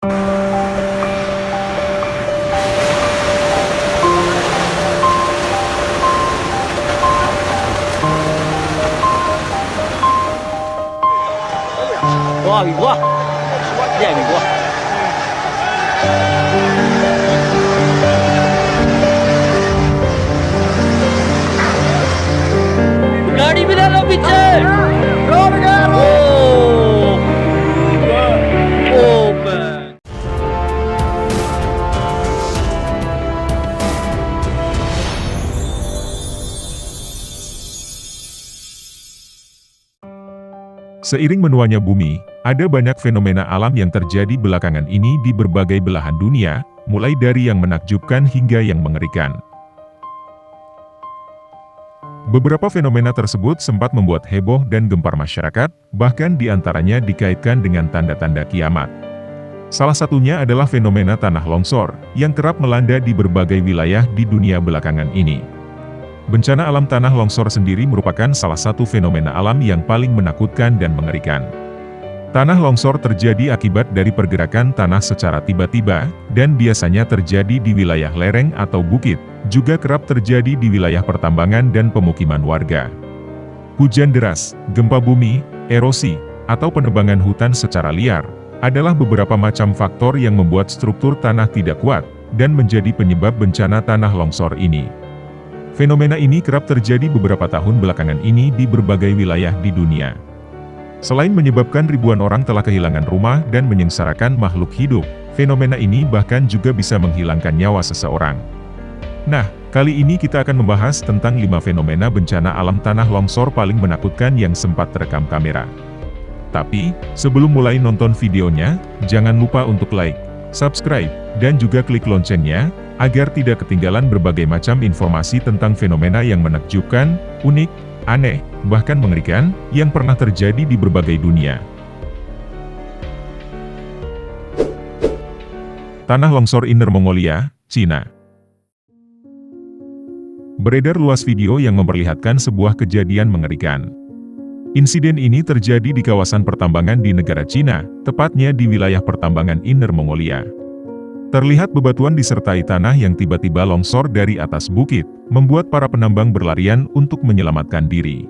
Wow, bị quá. Dạ bị quá. गाड़ी में डालो पीछे। Oh. Oh man. Seiring menuanya bumi, ada banyak fenomena alam yang terjadi belakangan ini di berbagai belahan dunia, mulai dari yang menakjubkan hingga yang mengerikan. Beberapa fenomena tersebut sempat membuat heboh dan gempar masyarakat, bahkan diantaranya dikaitkan dengan tanda-tanda kiamat. Salah satunya adalah fenomena tanah longsor, yang kerap melanda di berbagai wilayah di dunia belakangan ini. Bencana alam tanah longsor sendiri merupakan salah satu fenomena alam yang paling menakutkan dan mengerikan. Tanah longsor terjadi akibat dari pergerakan tanah secara tiba-tiba, dan biasanya terjadi di wilayah lereng atau bukit, juga kerap terjadi di wilayah pertambangan dan pemukiman warga. Hujan deras, gempa bumi, erosi, atau penebangan hutan secara liar, adalah beberapa macam faktor yang membuat struktur tanah tidak kuat, dan menjadi penyebab bencana tanah longsor ini. Fenomena ini kerap terjadi beberapa tahun belakangan ini di berbagai wilayah di dunia. Selain menyebabkan ribuan orang telah kehilangan rumah dan menyengsarakan makhluk hidup, fenomena ini bahkan juga bisa menghilangkan nyawa seseorang. Nah, kali ini kita akan membahas tentang 5 fenomena bencana alam tanah longsor paling menakutkan yang sempat terekam kamera. Tapi, sebelum mulai nonton videonya, jangan lupa untuk like, subscribe, dan juga klik loncengnya, agar tidak ketinggalan berbagai macam informasi tentang fenomena yang menakjubkan, unik, aneh, bahkan mengerikan, yang pernah terjadi di berbagai dunia. Tanah longsor Inner Mongolia, Cina. Beredar luas video yang memperlihatkan sebuah kejadian mengerikan. Insiden ini terjadi di kawasan pertambangan di negara Cina, tepatnya di wilayah pertambangan Inner Mongolia. Terlihat bebatuan disertai tanah yang tiba-tiba longsor dari atas bukit, membuat para penambang berlarian untuk menyelamatkan diri.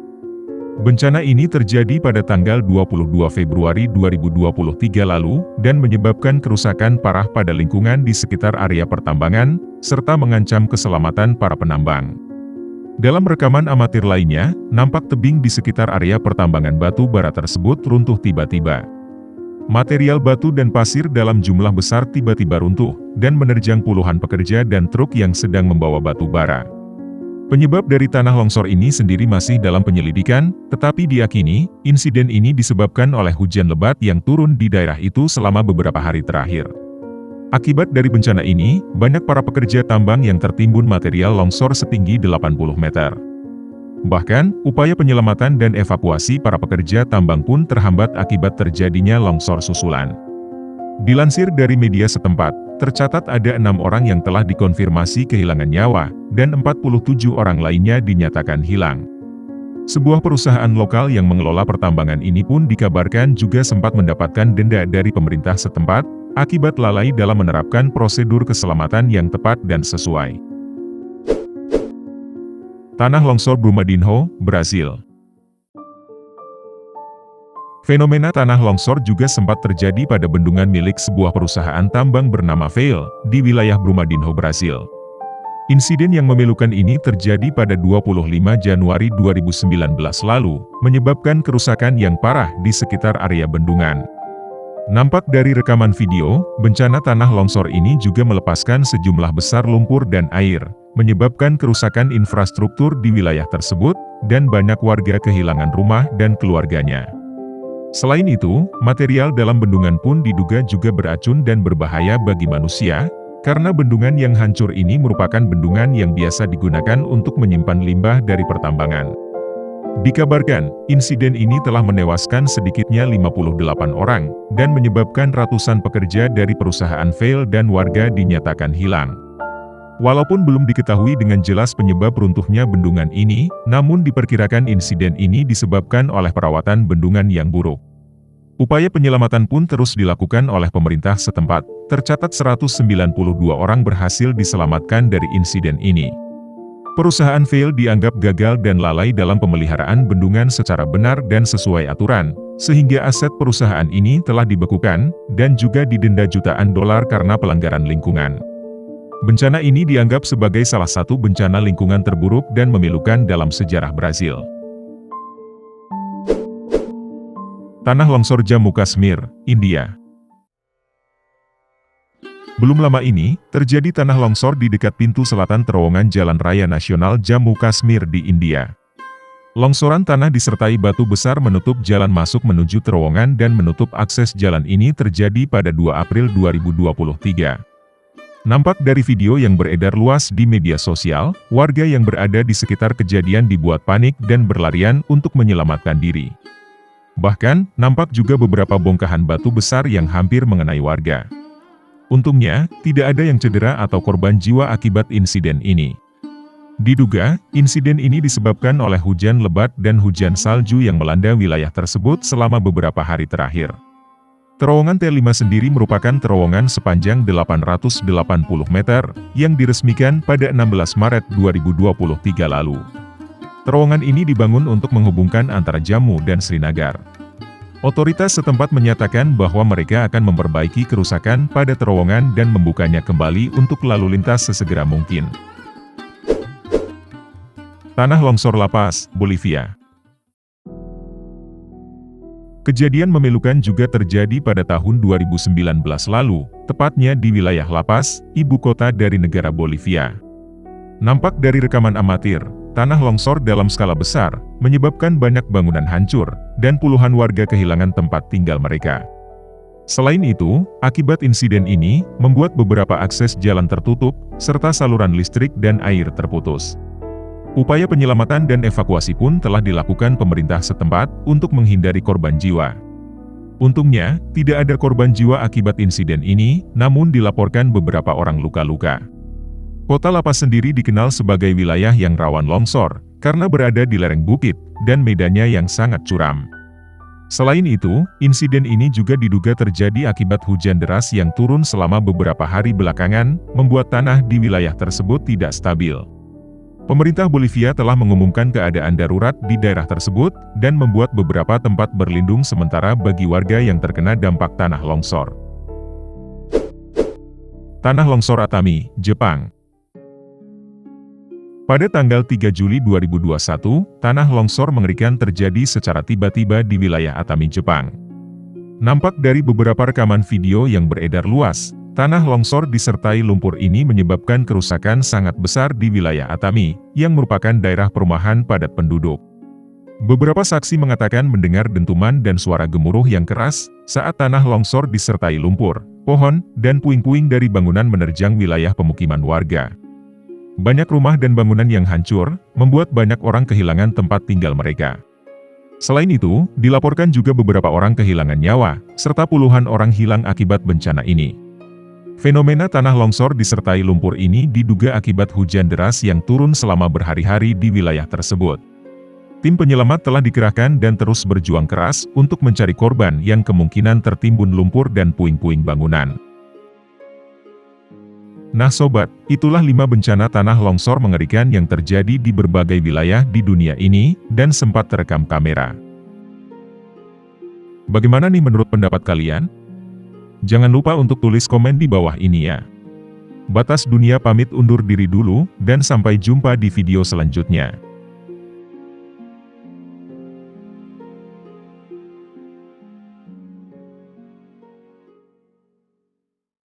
Bencana ini terjadi pada tanggal 22 Februari 2023 lalu, dan menyebabkan kerusakan parah pada lingkungan di sekitar area pertambangan, serta mengancam keselamatan para penambang. Dalam rekaman amatir lainnya, nampak tebing di sekitar area pertambangan batu bara tersebut runtuh tiba-tiba. Material batu dan pasir dalam jumlah besar tiba-tiba runtuh, dan menerjang puluhan pekerja dan truk yang sedang membawa batu bara. Penyebab dari tanah longsor ini sendiri masih dalam penyelidikan, tetapi diyakini, insiden ini disebabkan oleh hujan lebat yang turun di daerah itu selama beberapa hari terakhir. Akibat dari bencana ini, banyak para pekerja tambang yang tertimbun material longsor setinggi 80 meter. Bahkan, upaya penyelamatan dan evakuasi para pekerja tambang pun terhambat akibat terjadinya longsor susulan. Dilansir dari media setempat, tercatat ada 6 orang yang telah dikonfirmasi kehilangan nyawa, dan 47 orang lainnya dinyatakan hilang. Sebuah perusahaan lokal yang mengelola pertambangan ini pun dikabarkan juga sempat mendapatkan denda dari pemerintah setempat, akibat lalai dalam menerapkan prosedur keselamatan yang tepat dan sesuai. Tanah longsor Brumadinho, Brasil. Fenomena tanah longsor juga sempat terjadi pada bendungan milik sebuah perusahaan tambang bernama Vale, di wilayah Brumadinho, Brasil. Insiden yang memilukan ini terjadi pada 25 Januari 2019 lalu, menyebabkan kerusakan yang parah di sekitar area bendungan. Nampak dari rekaman video, bencana tanah longsor ini juga melepaskan sejumlah besar lumpur dan air, menyebabkan kerusakan infrastruktur di wilayah tersebut, dan banyak warga kehilangan rumah dan keluarganya. Selain itu, material dalam bendungan pun diduga juga beracun dan berbahaya bagi manusia, karena bendungan yang hancur ini merupakan bendungan yang biasa digunakan untuk menyimpan limbah dari pertambangan. Dikabarkan, insiden ini telah menewaskan sedikitnya 58 orang, dan menyebabkan ratusan pekerja dari perusahaan Vale dan warga dinyatakan hilang. Walaupun belum diketahui dengan jelas penyebab runtuhnya bendungan ini, namun diperkirakan insiden ini disebabkan oleh perawatan bendungan yang buruk. Upaya penyelamatan pun terus dilakukan oleh pemerintah setempat. Tercatat 192 orang berhasil diselamatkan dari insiden ini. Perusahaan Vail dianggap gagal dan lalai dalam pemeliharaan bendungan secara benar dan sesuai aturan, sehingga aset perusahaan ini telah dibekukan, dan juga didenda jutaan dolar karena pelanggaran lingkungan. Bencana ini dianggap sebagai salah satu bencana lingkungan terburuk dan memilukan dalam sejarah Brazil. Tanah longsor Jammu Kashmir, India. Belum lama ini, terjadi tanah longsor di dekat pintu selatan terowongan Jalan Raya Nasional Jammu Kashmir di India. Longsoran tanah disertai batu besar menutup jalan masuk menuju terowongan dan menutup akses jalan ini terjadi pada 2 April 2023. Nampak dari video yang beredar luas di media sosial, warga yang berada di sekitar kejadian dibuat panik dan berlarian untuk menyelamatkan diri. Bahkan, nampak juga beberapa bongkahan batu besar yang hampir mengenai warga. Untungnya, tidak ada yang cedera atau korban jiwa akibat insiden ini. Diduga, insiden ini disebabkan oleh hujan lebat dan hujan salju yang melanda wilayah tersebut selama beberapa hari terakhir. Terowongan T5 sendiri merupakan terowongan sepanjang 880 meter, yang diresmikan pada 16 Maret 2023 lalu. Terowongan ini dibangun untuk menghubungkan antara Jammu dan Srinagar. Otoritas setempat menyatakan bahwa mereka akan memperbaiki kerusakan pada terowongan dan membukanya kembali untuk lalu lintas sesegera mungkin. Tanah longsor La Paz, Bolivia. Kejadian memilukan juga terjadi pada tahun 2019 lalu, tepatnya di wilayah La Paz, ibu kota dari negara Bolivia. Nampak dari rekaman amatir, tanah longsor dalam skala besar, menyebabkan banyak bangunan hancur, dan puluhan warga kehilangan tempat tinggal mereka. Selain itu, akibat insiden ini, membuat beberapa akses jalan tertutup, serta saluran listrik dan air terputus. Upaya penyelamatan dan evakuasi pun telah dilakukan pemerintah setempat untuk menghindari korban jiwa. Untungnya, tidak ada korban jiwa akibat insiden ini, namun dilaporkan beberapa orang luka-luka. Kota La Paz sendiri dikenal sebagai wilayah yang rawan longsor, karena berada di lereng bukit, dan medannya yang sangat curam. Selain itu, insiden ini juga diduga terjadi akibat hujan deras yang turun selama beberapa hari belakangan, membuat tanah di wilayah tersebut tidak stabil. Pemerintah Bolivia telah mengumumkan keadaan darurat di daerah tersebut, dan membuat beberapa tempat berlindung sementara bagi warga yang terkena dampak tanah longsor. Tanah longsor Atami, Jepang. Pada tanggal 3 Juli 2021, tanah longsor mengerikan terjadi secara tiba-tiba di wilayah Atami, Jepang. Nampak dari beberapa rekaman video yang beredar luas, tanah longsor disertai lumpur ini menyebabkan kerusakan sangat besar di wilayah Atami, yang merupakan daerah perumahan padat penduduk. Beberapa saksi mengatakan mendengar dentuman dan suara gemuruh yang keras, saat tanah longsor disertai lumpur, pohon, dan puing-puing dari bangunan menerjang wilayah pemukiman warga. Banyak rumah dan bangunan yang hancur, membuat banyak orang kehilangan tempat tinggal mereka. Selain itu, dilaporkan juga beberapa orang kehilangan nyawa, serta puluhan orang hilang akibat bencana ini. Fenomena tanah longsor disertai lumpur ini diduga akibat hujan deras yang turun selama berhari-hari di wilayah tersebut. Tim penyelamat telah dikerahkan dan terus berjuang keras untuk mencari korban yang kemungkinan tertimbun lumpur dan puing-puing bangunan. Nah sobat, itulah 5 bencana tanah longsor mengerikan yang terjadi di berbagai wilayah di dunia ini, dan sempat terekam kamera. Bagaimana nih menurut pendapat kalian? Jangan lupa untuk tulis komen di bawah ini ya. Batas Dunia pamit undur diri dulu, dan sampai jumpa di video selanjutnya.